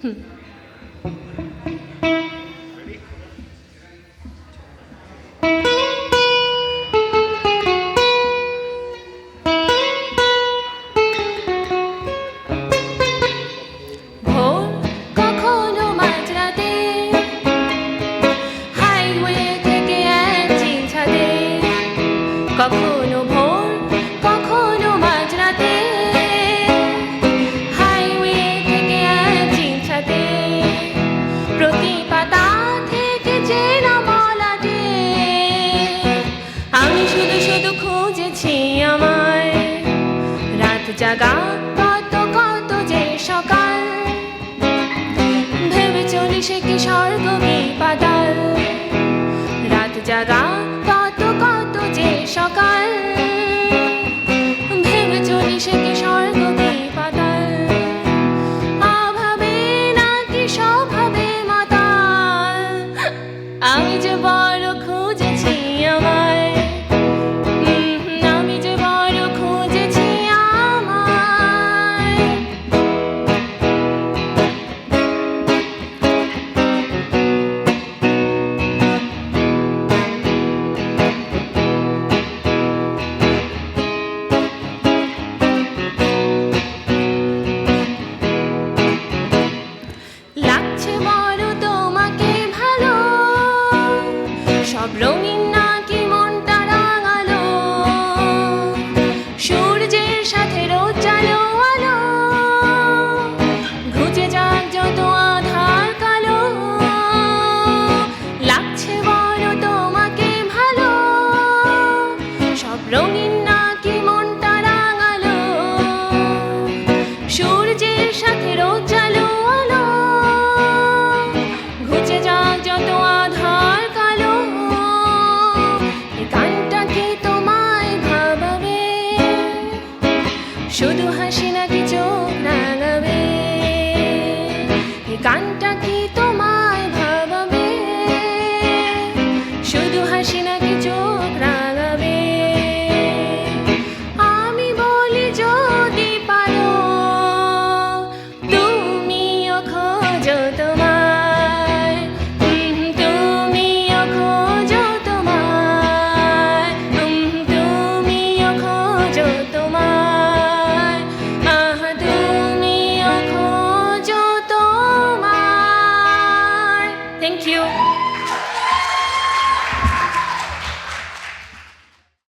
ভোর কখনো মাঝরাতে হাইওয়ে থেকে একচিল ছাদে, কখনো ভোর কখনো মাঝরাতে হাইওয়ে থেকে একচিল ছাদে, প্রতি পাতা থেকে চেনা মলাটে আমি শুধু শুধু খুঁজেছি আমায়। রাত জাগা কত কত যে সকাল, ভেবে চলি সে কি স্বর্গ কি পাতাল। রাত জাগা কত কত যে সকাল, ভেবে চলি সে কি স্বর্গ কি পাতাল। অভাবে নাকি স্বভাবে মাতাল, আমি যে বড় খুঁজেছি আমায়। আমি যে বড় খুঁজেছি আমায়। লাগছে বড় তোমাকে ভালো, সব রঙিন নাকি মনটা রাঙালো। সূর্যের সাথে রোদ জালো আলো, ঘুচে যাক যত আধার কালো। লাগছে বড় তোমাকে ভালো, সব রঙিন নাকি মনটা রাঙালো। সূর্যের সাথে রোদ জালো আলো, ঘুচে যাক যত আধার কালো। এই গানটা কি তোমায় ভাবাবে, শুধু হাসি নাকি চোখ রাঙাবে?